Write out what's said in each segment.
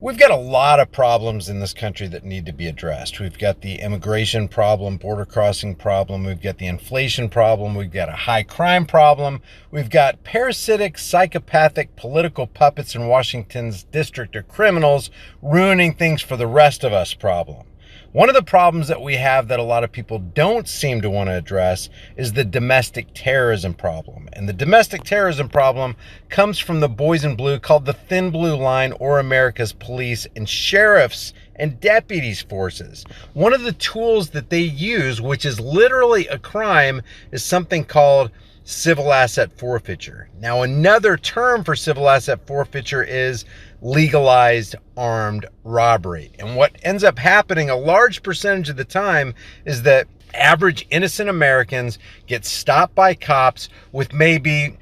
We've got a lot of problems in this country that need to be addressed. We've got the immigration problem, border crossing problem. We've got the inflation problem. We've got a high crime problem. We've got parasitic, psychopathic political puppets in Washington's district of criminals ruining things for the rest of us problem. One of the problems that we have that a lot of people don't seem to want to address is the domestic terrorism problem. And the domestic terrorism problem comes from the boys in blue called the Thin Blue Line, or America's police and sheriffs and deputies forces. One of the tools that they use, which is literally a crime, is something called civil asset forfeiture. Now, another term for civil asset forfeiture is legalized armed robbery. And what ends up happening a large percentage of the time is that average innocent Americans get stopped by cops with maybe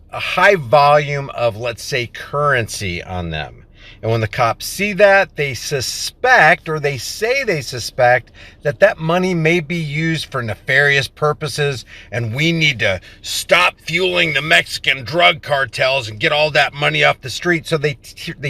a high volume of, let's say, currency on them. And when the cops see that, they suspect, or they say they suspect, that that money may be used for nefarious purposes, and we need to stop fueling the Mexican drug cartels and get all that money off the street. So they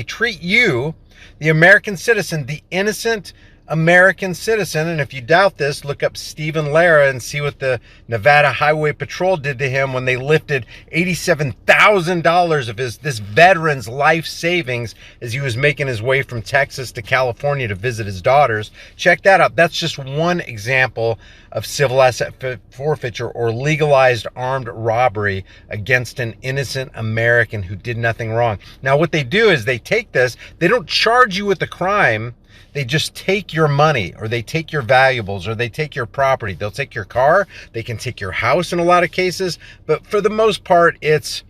treat you, the American citizen, the innocent American citizen, and if you doubt this, look up Stephen Lara and see what the Nevada Highway Patrol did to him when they lifted $87,000 of this veteran's life savings as he was making his way from Texas to California to visit his daughters. Check that out. That's just one example of civil asset forfeiture, or legalized armed robbery against an innocent American who did nothing wrong. Now, what they do is they take this, they don't charge you with the crime. They just take your money, or they take your valuables, or they take your property. They'll take your car. They can take your house in a lot of cases. But for the most part, it's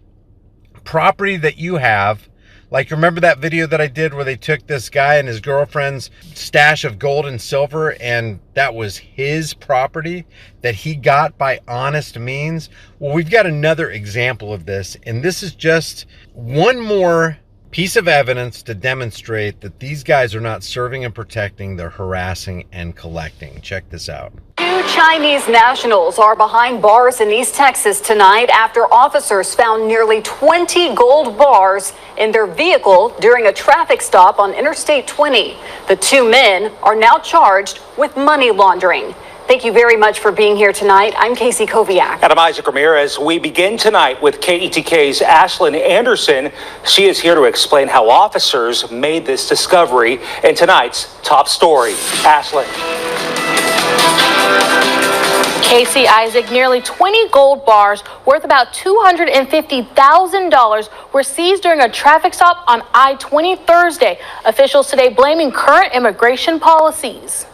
property that you have. Like, remember that video that I did where they took this guy and his girlfriend's stash of gold and silver, and that was his property that he got by honest means? Well, we've got another example of this, and this is just one more piece of evidence to demonstrate that these guys are not serving and protecting, they're harassing and collecting. Check this out. Two Chinese nationals are behind bars in East Texas tonight after officers found nearly 20 gold bars in their vehicle during a traffic stop on Interstate 20. The two men are now charged with money laundering. Thank you very much for being here tonight. I'm Casey Koviak. And I'm Isaac Ramirez. We begin tonight with KETK's Ashlyn Anderson. She is here to explain how officers made this discovery in tonight's top story. Ashlyn. Casey, Isaac, nearly 20 gold bars worth about $250,000 were seized during a traffic stop on I-20 Thursday. Officials today blaming current immigration policies.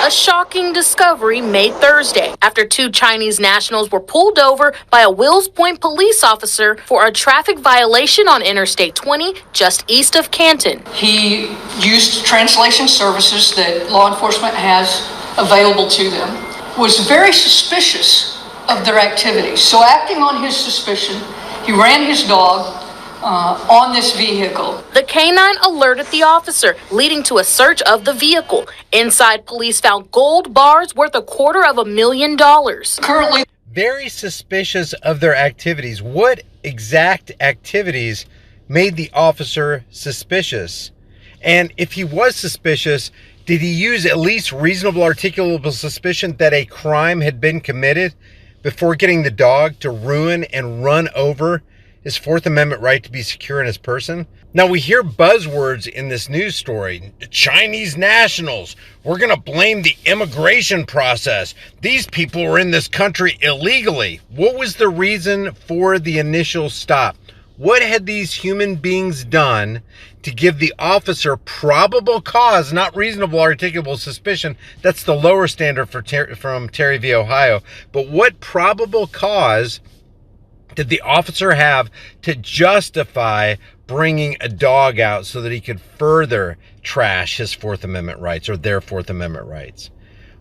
A shocking discovery made Thursday after two Chinese nationals were pulled over by a Wills Point police officer for a traffic violation on Interstate 20 just east of Canton. He used translation services that law enforcement has available to them, was very suspicious of their activities. So acting on his suspicion, he ran his dog on this vehicle. The canine alerted the officer, leading to a search of the vehicle. Inside, police found gold bars worth $250,000. Currently, very suspicious of their activities. What exact activities made the officer suspicious? And if he was suspicious, did he use at least reasonable articulable suspicion that a crime had been committed before getting the dog to ruin and run over his Fourth Amendment right to be secure in his person? Now, we hear buzzwords in this news story. Chinese nationals. We're going to blame the immigration process. These people were in this country illegally. What was the reason for the initial stop? What had these human beings done to give the officer probable cause, not reasonable articulable suspicion? That's the lower standard from Terry v. Ohio. But what probable cause did the officer have to justify bringing a dog out so that he could further trash his Fourth Amendment rights, or their Fourth Amendment rights?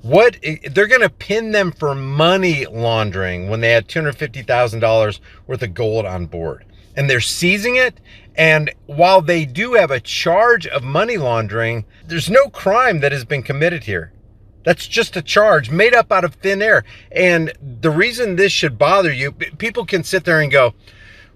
What, they're going to pin them for money laundering when they had $250,000 worth of gold on board, and they're seizing it. And while they do have a charge of money laundering, there's no crime that has been committed here. That's just a charge made up out of thin air. And the reason this should bother you, people can sit there and go,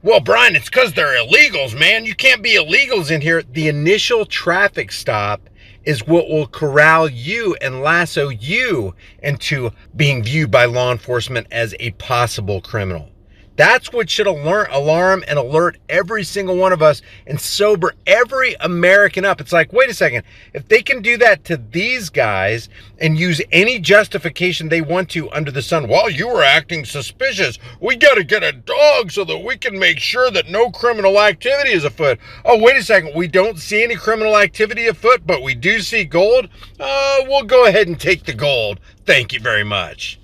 Well, Brian, it's because they're illegals, man. You can't be illegals in here. The initial traffic stop is what will corral you and lasso you into being viewed by law enforcement as a possible criminal. That's what should alarm and alert every single one of us and sober every American up. It's like, wait a second, if they can do that to these guys and use any justification they want to under the sun, well, you were acting suspicious. We got to get a dog so that we can make sure that no criminal activity is afoot. Oh, wait a second, we don't see any criminal activity afoot, but we do see gold. We'll go ahead and take the gold. Thank you very much.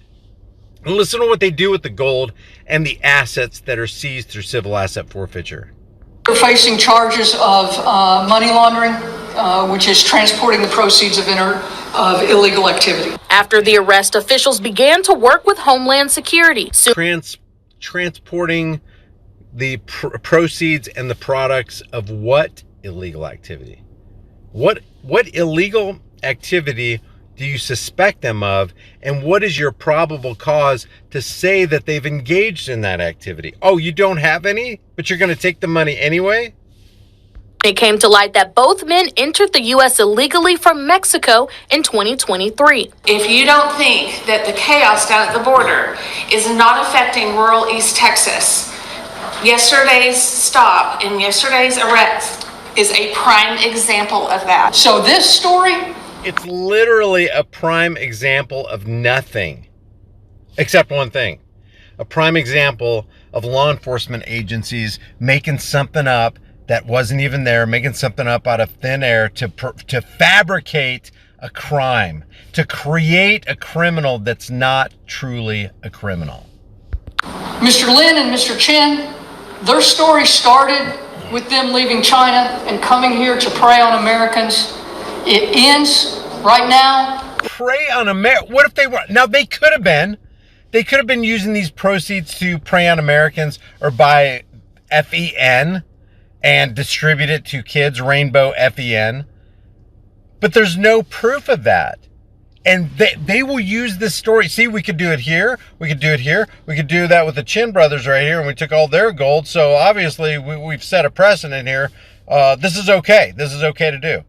Listen to what they do with the gold and the assets that are seized through civil asset forfeiture. They're facing charges of money laundering, which is transporting the proceeds of illegal activity. After the arrest, officials began to work with Homeland Security. Transporting the proceeds and the products of what illegal activity? What illegal activity do you suspect them of, and what is your probable cause to say that they've engaged in that activity? Oh, you don't have any, but you're going to take the money anyway? It came to light that both men entered the U.S. illegally from Mexico in 2023. If you don't think that the chaos down at the border is not affecting rural East Texas, yesterday's stop and yesterday's arrest is a prime example of that. So this story, it's literally a prime example of nothing, except one thing. A prime example of law enforcement agencies making something up that wasn't even there, making something up out of thin air to fabricate a crime, to create a criminal that's not truly a criminal. Mr. Lin and Mr. Chen, their story started with them leaving China and coming here to prey on Americans. It ends right now. Prey on America? What if they were? Now, they could have been using these proceeds to prey on Americans or buy FEN and distribute it to kids, rainbow FEN. But there's no proof of that. And they will use this story. See, we could do it here. We could do it here. We could do that with the Chin brothers right here, and we took all their gold. So obviously, we've set a precedent here. This is okay. This is okay to do.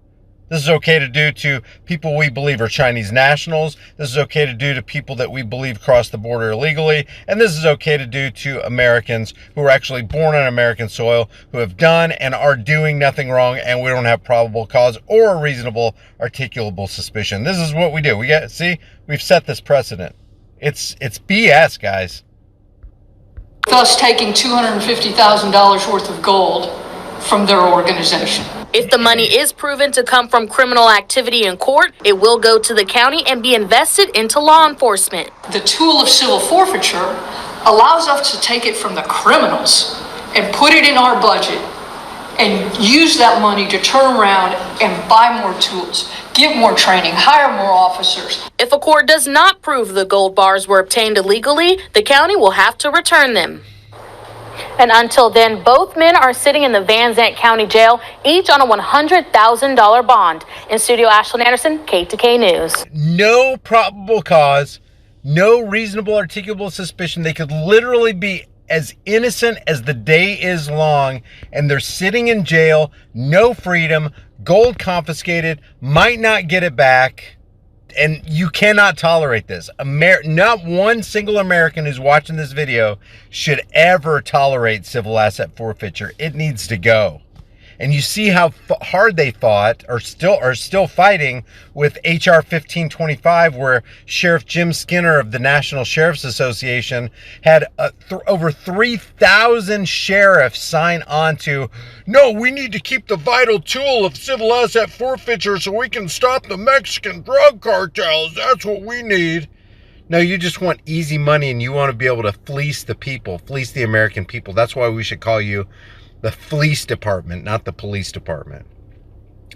This is okay to do to people we believe are Chinese nationals. This is okay to do to people that we believe cross the border illegally. And this is okay to do to Americans who are actually born on American soil, who have done and are doing nothing wrong, and we don't have probable cause or a reasonable articulable suspicion. This is what we do. We've set this precedent. It's BS, guys. Thus taking $250,000 worth of gold from their organization. If the money is proven to come from criminal activity in court, it will go to the county and be invested into law enforcement. The tool of civil forfeiture allows us to take it from the criminals and put it in our budget and use that money to turn around and buy more tools, give more training, hire more officers. If a court does not prove the gold bars were obtained illegally, the county will have to return them. And until then, both men are sitting in the Van Zandt County Jail, each on a $100,000 bond. In studio, Ashlyn Anderson, K2K News. No probable cause, no reasonable articulable suspicion. They could literally be as innocent as the day is long, and they're sitting in jail, no freedom, gold confiscated, might not get it back. And you cannot tolerate this. Not one single American who's watching this video should ever tolerate civil asset forfeiture. It needs to go. And you see how hard they fought, or still fighting, with H.R. 1525, where Sheriff Jim Skinner of the National Sheriff's Association had over 3,000 sheriffs sign on to, no, we need to keep the vital tool of civil asset forfeiture so we can stop the Mexican drug cartels. That's what we need. No, you just want easy money, and you want to be able to fleece the people, fleece the American people. That's why we should call you the Fleece Department, not the Police Department.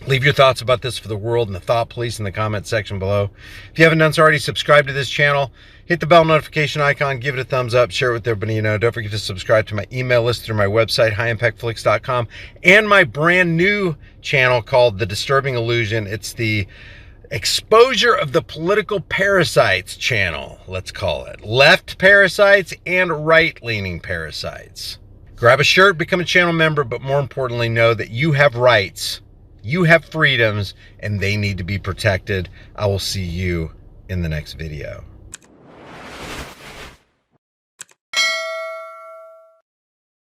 Leave your thoughts about this for the world and the Thought Police in the comment section below. If you haven't done so already, subscribe to this channel. Hit the bell notification icon, give it a thumbs up, share it with everybody you know. Don't forget to subscribe to my email list through my website, highimpactflix.com, and my brand new channel called The Disturbing Illusion. It's the Exposure of the Political Parasites channel, let's call it. Left parasites and right-leaning parasites. Grab a shirt, become a channel member, but more importantly, know that you have rights, you have freedoms, and they need to be protected. I will see you in the next video.